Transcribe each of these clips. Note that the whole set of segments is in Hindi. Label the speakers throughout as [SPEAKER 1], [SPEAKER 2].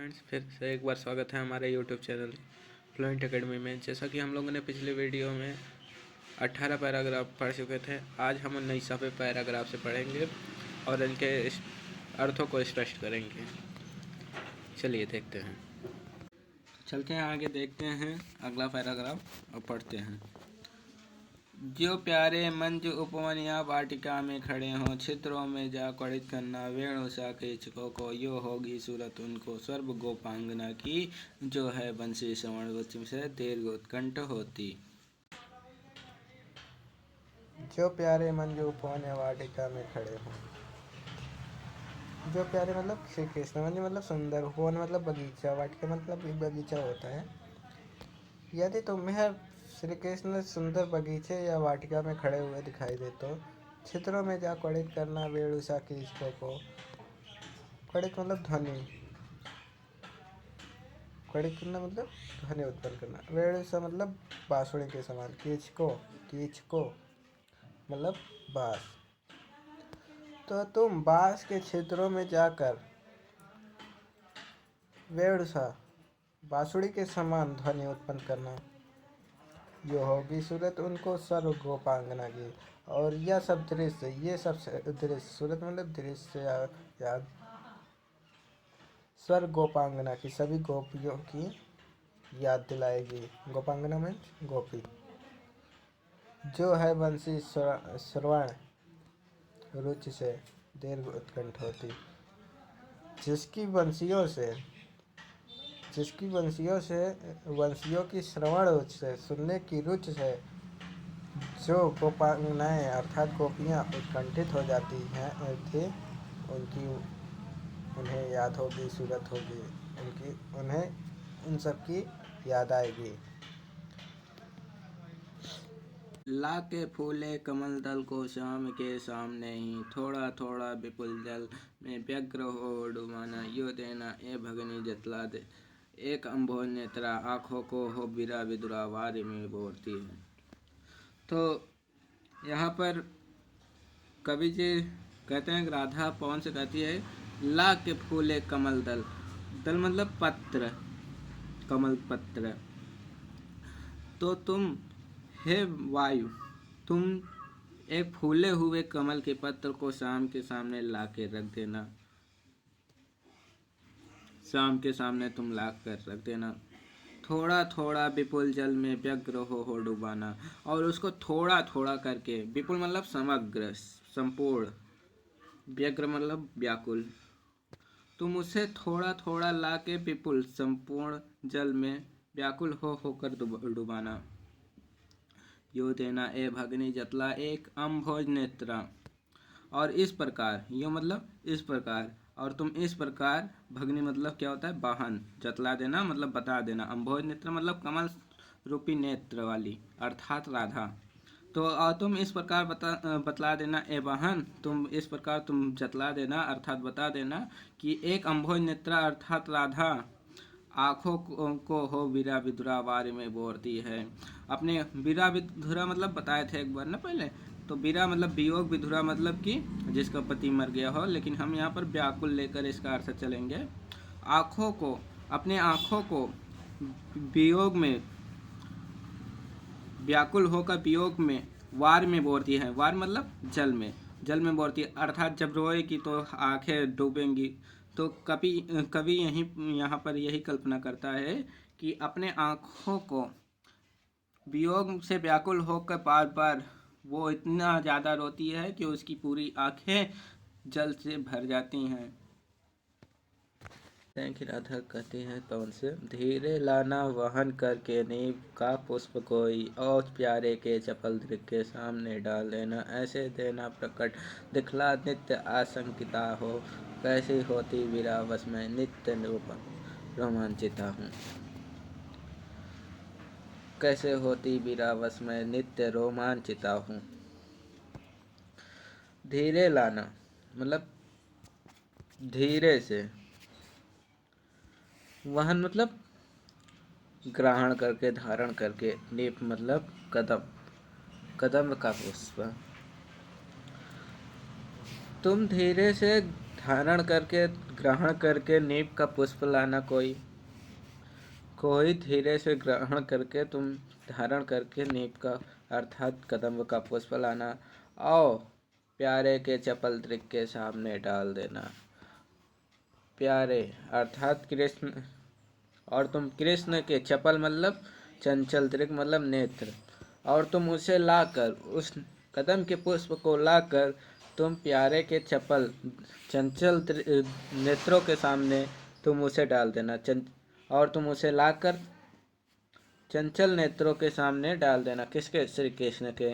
[SPEAKER 1] फ्रेंड्स, फिर से एक बार स्वागत है हमारे यूट्यूब चैनल फ्लुएंट एकेडमी में। जैसा कि हम लोगों ने पिछले वीडियो में 18 पैराग्राफ पढ़ चुके थे, आज हम 19वें पैराग्राफ से पढ़ेंगे और इनके अर्थों को स्पष्ट करेंगे। चलिए देखते हैं, चलते हैं आगे, देखते हैं अगला पैराग्राफ और पढ़ते हैं। जो प्यारे मंज उपवन या वाटिका में खड़े हों, छिद्रों में जा कड़ित करना वेणु सा के इच्छुकों को, यो होगी सूरत उनको सर्व गोपांगना की, जो है बंसी श्रवण से दीर्घ उत्कंठ होती।
[SPEAKER 2] जो प्यारे मंज उपवन या वाटिका में खड़े हों, जो प्यारे मतलब श्री कृष्ण, मंज मतलब सुंदर, उपवन मतलब बगीचा, वाटिका मतलब बगीचा होता है। यदि तुम्हें श्री कृष्ण सुंदर बगीचे या वाटिका में खड़े हुए दिखाई दे तो छिद्रों में जा कड़ित करना वेणुसा की इच्छुकों को। कड़ित मतलब ध्वनि, कड़ित करना मतलब ध्वनि उत्पन्न करना। वेणुसा मतलब बांसुरी के समान। कीचको मतलब बांस। तो तुम बांस के छिद्रों में जाकर वेणुसा बांसुरी के समान ध्वनि उत्पन्न करना। यो होगी सूरत उनको सर्व गोपांगना की। और यह सब दृश्य, ये सब दृश्य, सूरत मतलब दृश्य याद, स्वर्ग गोपांगना की सभी गोपियों की याद दिलाएगी। गोपांगना में गोपी। जो है बंसी श्रवण रुचि से दीर्घ उत्कंठ होती। जिसकी वंशियों की श्रवण रुचि से, सुनने की रुचि से जो गोपांगनाएं अर्थात गोपियाँ उत्कंठित हो जाती हैं थी, उन्हें याद होगी, सूरत होगी उन्हें उन सब की याद आएगी।
[SPEAKER 1] ला के फूले कमल दल को श्याम के सामने ही, थोड़ा थोड़ा विपुल जल में व्यग्र हो डुबाना, यो देना ए भगनी जतला दे, एक अम्भोज नेत्रा आँखों को हो बिरा विदुरा वारी में बोरती है। तो यहाँ पर कवि जी कहते हैं, राधा पवन से कहती है, ला के फूले कमल दल, दल मतलब पत्र, कमल पत्र। तो तुम हे वायु, तुम एक फूले हुए कमल के पत्र को शाम के सामने ला के रख देना, शाम के सामने तुम ला कर रख देना। थोड़ा थोड़ा विपुल जल में व्यग्र हो डुबाना, और उसको थोड़ा थोड़ा करके, विपुल मतलब समग्र संपूर्ण, व्यग्र मतलब व्याकुल, तुम उसे थोड़ा थोड़ा ला के विपुल संपूर्ण जल में व्याकुल होकर डुबाना। यो देना ए भगनी जतला एक अम्भोज नेत्रा, और इस प्रकार, यो मतलब इस प्रकार, और तुम इस प्रकार, भगनी मतलब क्या होता है, वाहन, जतला देना मतलब बता देना, अम्भोज नेत्र मतलब कमल रूपी नेत्र वाली अर्थात राधा। तो तुम इस प्रकार बतला देना ए वाहन, तुम इस प्रकार तुम जतला देना अर्थात बता देना कि एक अम्भोज नेत्रा अर्थात राधा आँखों को हो वीरा विधुरा वारी में बोरती है। अपने वीरा विधुरा मतलब बताए थे एक बार ना पहले, तो वीरा मतलब वियोग, विधुरा मतलब कि जिसका पति मर गया हो, लेकिन हम यहाँ पर व्याकुल लेकर इसका अर्थ चलेंगे। आँखों को, अपने आँखों को वियोग में, व्याकुल होकर वियोग में वार में बोरती है। वार मतलब जल में बोरती है, अर्थात जब रोएगी तो आंखें डूबेंगी। तो कवि यहाँ पर यही कल्पना करता है कि अपने आँखों को वियोग से व्याकुल होकर बार बार वो इतना ज़्यादा रोती है कि उसकी पूरी आंखें जल से भर जाती हैं। कि राधा कहती है पवन से, धीरे लाना वहन करके नींव का पुष्प कोई, और प्यारे के चपल दृग के सामने डाल देना, ऐसे देना प्रकट दिखला नित्य आशंकिता हो, कैसी होती विरावस में नित्य रोमांचिता हूँ। कैसे होती विरावस में नित्य रोमांचिता हूँ। धीरे लाना मतलब धीरे से, वहन मतलब ग्रहण करके, धारण करके, नीप मतलब कदम का पुष्प। तुम धीरे से धारण करके ग्रहण करके नीप का पुष्प लाना, कोई धीरे से ग्रहण करके तुम धारण करके नीप का अर्थात कदम्ब का पुष्प लाना, और प्यारे के चपल दृक् के सामने डाल देना। प्यारे अर्थात कृष्ण, और तुम कृष्ण के चपल मतलब चंचल दृक् मतलब नेत्र, और तुम उसे लाकर उस कदम के पुष्प को लाकर तुम प्यारे के चपल चंचल नेत्रों के सामने तुम उसे डाल देना। और तुम उसे लाकर चंचल नेत्रों के सामने डाल देना। किसके? श्री कृष्ण के।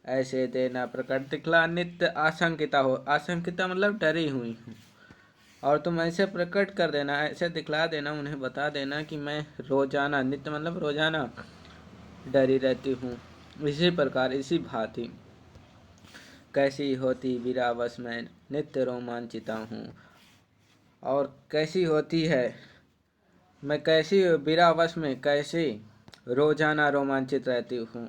[SPEAKER 1] ऐसे देना प्रकट दिखला नित्य आशंकिता हो, आशंकिता मतलब डरी हुई हूँ, और तुम ऐसे प्रकट कर देना, ऐसे दिखला देना, उन्हें बता देना कि मैं रोजाना, नित्य मतलब रोजाना डरी रहती हूँ। इसी प्रकार इसी भांति कैसी होती वीरावश में नित्य रोमांचिता हूँ, और कैसी होती है मैं कैसी वीरावश में कैसी रोजाना रोमांचित रहती हूँ।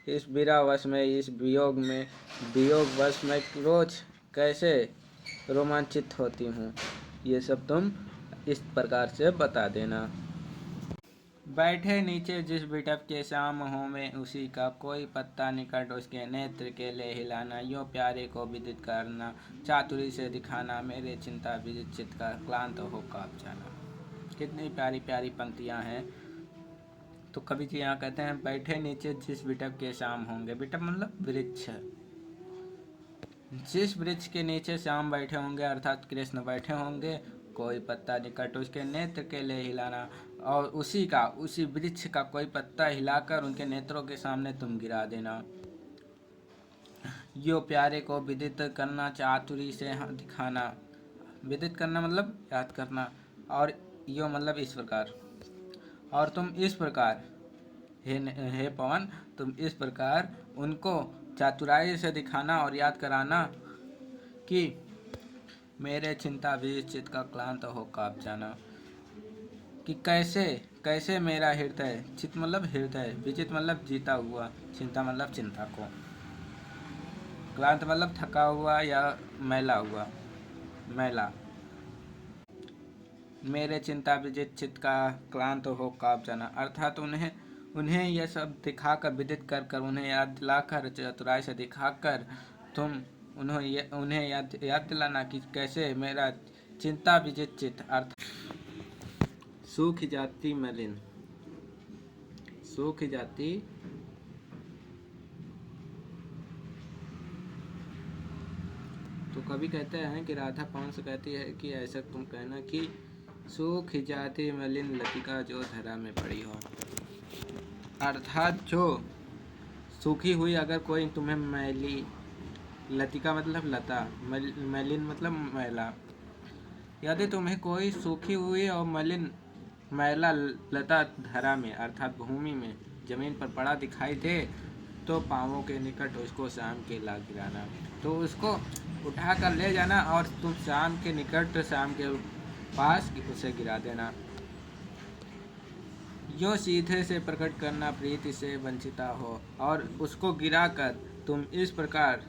[SPEAKER 1] इस वीरावश में, इस वियोग में, वियोगवश में रोज कैसे रोमांचित होती हूँ, ये सब तुम इस प्रकार से बता देना। बैठे नीचे जिस बिटप के शाम हो में उसी का कोई पत्ता निकट उसके नेत्र के ले हिलाना, यो प्यारे को विदित करना, चातुरी से दिखाना, मेरे चिंता विदित चित्त का क्लांत हो काँप जाना। कितनी प्यारी प्यारी पंक्तियाँ हैं। तो कवि जी यहाँ कहते हैं बैठे नीचे जिस बिटप के शाम होंगे, बिटप मतलब वृक्ष, जिस वृक्ष के नीचे श्याम बैठे होंगे अर्थात कृष्ण बैठे होंगे, कोई पत्ता निकट उसके नेत्र के ले हिलाना, और उसी वृक्ष का कोई पत्ता हिलाकर उनके नेत्रों के सामने तुम गिरा देना। यो प्यारे को विदित करना, चातुरी से दिखाना, विदित करना मतलब याद करना, और यो मतलब इस प्रकार, और तुम इस प्रकार हे पवन, तुम इस प्रकार उनको चातुराई से दिखाना और याद कराना कि मेरे चिंता विचित का क्लांत हो काँप जाना, कि कैसे कैसे मेरा हृदय, चित मतलब हृदय, विचित मतलब जीता हुआ, चिंता मतलब चिंता को, क्लांत मतलब थका हुआ या मैला हुआ, मैला, मेरे चिंता विजित चित्त का क्लांत हो काँप जाना, अर्थात उन्हें यह सब दिखाकर, विदित कर कर, उन्हें याद दिलाकर, चतुराई से दिखाकर तुम उन्हें याद दिलाना कि कैसे मेरा चिंता विजित चित्त, अर्थ सूख जाती मलिन, सूख जाती तो कभी कहते हैं कि राधा पवन से कहती है कि ऐसा तुम कहना कि सूख जाती मलिन लतिका जो धरा में पड़ी हो, अर्थात जो सूखी हुई अगर कोई तुम्हें मैली, लतिका मतलब लता, मलिन मतलब मैला, यदि तुम्हें कोई सूखी हुई और मलिन मैला लता धरा में अर्थात भूमि में, जमीन पर पड़ा दिखाई दे, तो पाँवों के निकट उसको शाम के ला गिराना, तो उसको उठा कर ले जाना और तुम शाम के निकट, शाम के पास उसे गिरा देना। यो सीधे से प्रकट करना प्रीति से वंचिता हो, और उसको गिराकर तुम इस प्रकार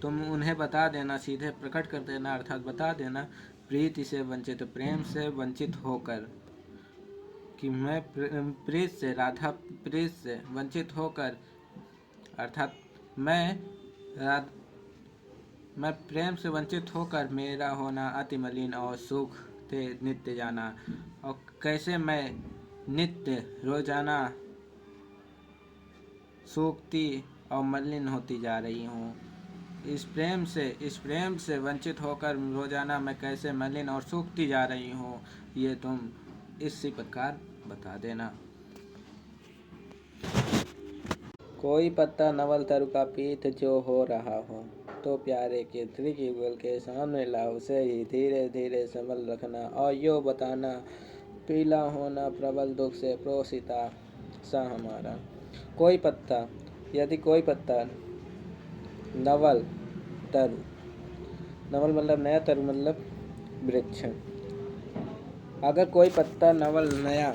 [SPEAKER 1] तुम उन्हें बता देना, सीधे प्रकट कर देना अर्थात बता देना, प्रीति से वंचित, प्रेम से वंचित होकर, कि मैं प्रीत से, राधा प्रीत से वंचित होकर, अर्थात मैं प्रेम से वंचित होकर मेरा होना अति मलिन और सुख थे नित्य जाना, और कैसे मैं नित्य रोजाना सूखती और मलिन होती जा रही हूँ। इस प्रेम से वंचित होकर रोजाना मैं कैसे मलिन और सूखती जा रही हूँ, ये तुम इसी प्रकार बता देना। कोई पत्ता नवल तरु का पीठ जो हो रहा हो, तो प्यारे के त्रियुगल के सामने ला उसे ही धीरे धीरे संभल रखना, और यो बताना पीला होना प्रबल दुख से प्रोसिता सा हमारा। कोई पत्ता, यदि कोई पत्ता नवल तरु, नवल मतलब नया, तरु मतलब वृक्ष, अगर कोई पत्ता नवल नया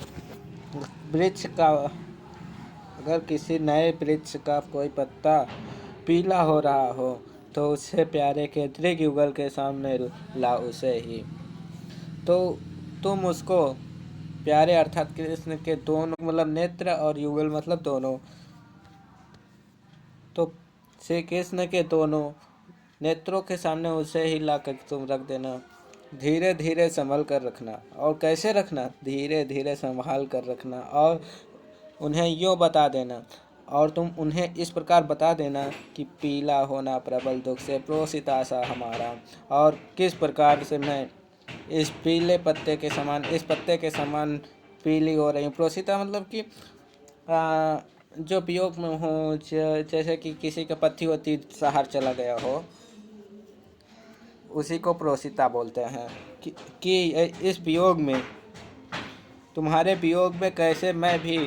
[SPEAKER 1] वृक्ष का, अगर किसी नए वृक्ष का कोई पत्ता पीला हो रहा हो, तो उससे प्यारे के त्रिक युगल के सामने ला उसे ही। तो तुम उसको प्यारे अर्थात कृष्ण के दोनों मतलब नेत्र और युगल मतलब दोनों, तो श्री कृष्ण के दोनों नेत्रों के सामने उसे ही ला कर तुम रख देना। धीरे धीरे संभल कर रखना। और कैसे रखना? धीरे धीरे संभाल कर रखना। और उन्हें यूँ बता देना, और तुम उन्हें इस प्रकार बता देना कि पीला होना प्रबल दुख से प्रोसित आशा हमारा, और किस प्रकार से मैं इस पीले पत्ते के समान, इस पत्ते के समान पीली हो रही हूँ। प्रोसिता मतलब कि जो वियोग में हूँ, जैसे कि किसी का पत्ती होती सहार चला गया हो, उसी को प्रोसिता बोलते हैं। कि इस वियोग में, तुम्हारे वियोग में कैसे मैं भी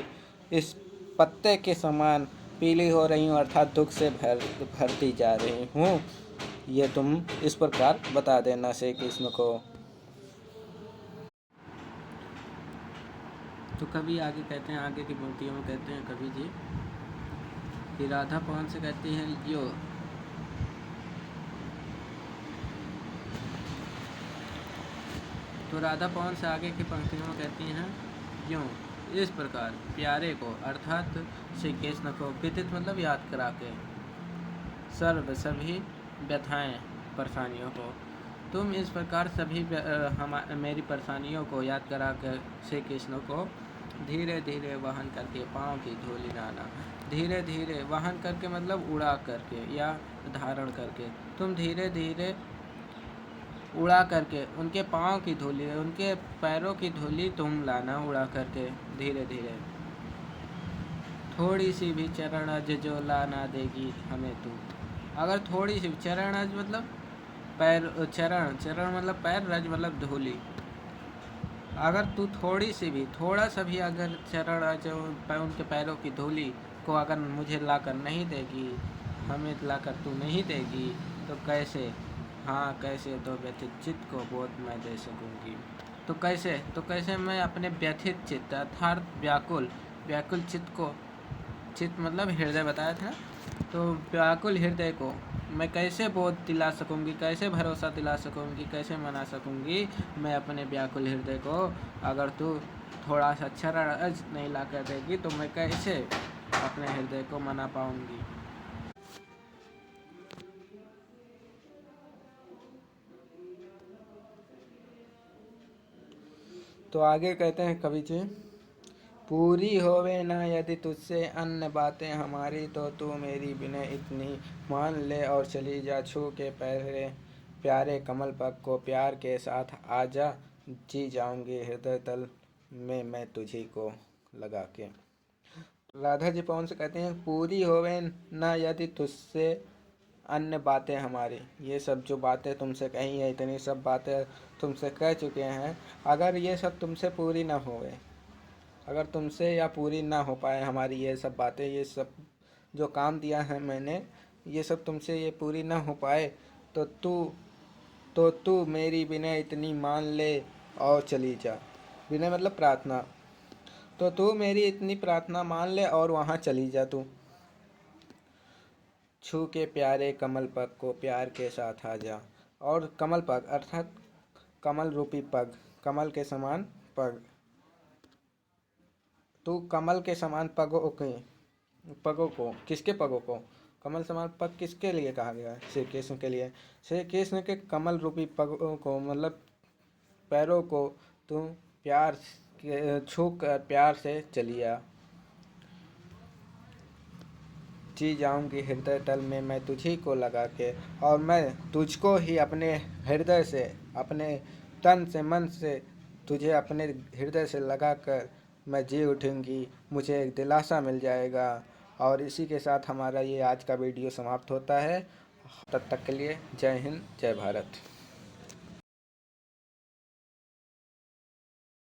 [SPEAKER 1] इस पत्ते के समान पीली हो रही हूँ, अर्थात दुख से भरती जा रही हूँ। ये तुम इस प्रकार बता देना श्री कृष्ण को। तो कवि आगे कहते हैं, आगे की पंक्तियों में कहते हैं कवि जी कि राधा पवन से कहती है यो, तो राधा पवन से आगे की पंक्तियों में कहती हैं यूँ, इस प्रकार प्यारे को अर्थात श्री कृष्ण को विदित मतलब याद करा के, सर्व सभी व्यथाएं परेशानियों को, तुम इस प्रकार सभी मेरी परेशानियों को याद करा कर श्री कृष्ण को धीरे धीरे वहन करके पाँव की धूलि लाना। धीरे धीरे वहन करके मतलब उड़ा करके या धारण करके, तुम धीरे धीरे उड़ा करके उनके पाँव की धूलि, उनके पैरों की धूलि तुम लाना उड़ा करके धीरे धीरे। थोड़ी सी भी चरण अज जो ला ना देगी हमें तू, अगर थोड़ी सी चरण अज मतलब पैर, चरण मतलब पैर, रज मतलब धूलि, अगर तू थोड़ी सी भी, थोड़ा सा भी अगर चरण अज उनके पैरों की धूलि को अगर मुझे लाकर नहीं देगी, हमें लाकर तू नहीं देगी, तो कैसे, हाँ कैसे तो व्यथित चित्त को बोध मैं दे सकूँगी। तो कैसे मैं अपने व्यथित चित्त अर्थात व्याकुल चित्त को, चित्त मतलब हृदय बताया था, तो व्याकुल हृदय को मैं कैसे बोध दिला सकूँगी, कैसे भरोसा दिला सकूँगी, कैसे मना सकूँगी मैं अपने व्याकुल हृदय को, अगर तू थोड़ा सा चरण अज नहीं ला कर देगी तो मैं कैसे अपने हृदय को मना पाऊँगी। तो आगे कहते हैं कवि जी, पूरी होवे ना यदि तुझसे अन्य बातें हमारी, तो तू मेरी विनय इतनी मान ले और चली जा। छू के प्यारे कमल पग को प्यार के साथ आजा, जी जाऊंगी हृदय तल में मैं तुझी को लगा के। राधा जी पवन से कहते हैं, पूरी होवे ना यदि तुझसे अन्य बातें हमारी, ये सब जो बातें तुमसे कही है, इतनी सब बातें तुमसे कह चुके हैं, अगर ये सब तुमसे पूरी ना होवे, अगर तुमसे या पूरी ना हो पाए हमारी ये सब बातें, ये सब जो काम दिया है मैंने, ये सब तुमसे ये पूरी ना हो पाए, तो तू मेरी विनय इतनी मान ले और चली जा। विनय मतलब प्रार्थना, तो तू मेरी इतनी प्रार्थना मान ले और वहाँ चली जा तू। छू के प्यारे कमल पग को प्यार के साथ आ जा, और कमल पग अर्थात कमल रूपी पग, कमल के समान पग, तू कमल के समान पगों को, किसके पगों को? कमल समान पग किसके लिए कहा गया है? श्री कृष्ण के लिए। श्री कृष्ण के कमल रूपी पगों को मतलब पैरों को तू प्यार छू कर प्यार से चलिया। जी जाऊंगी हृदय तल में मैं तुझी को लगा के, और मैं तुझको ही अपने हृदय से, अपने तन से, मन से तुझे अपने हृदय से लगा कर मैं जी उठूंगी, मुझे एक दिलासा मिल जाएगा। और इसी के साथ हमारा ये आज का वीडियो समाप्त होता है। तब तक के लिए जय हिंद, जय भारत।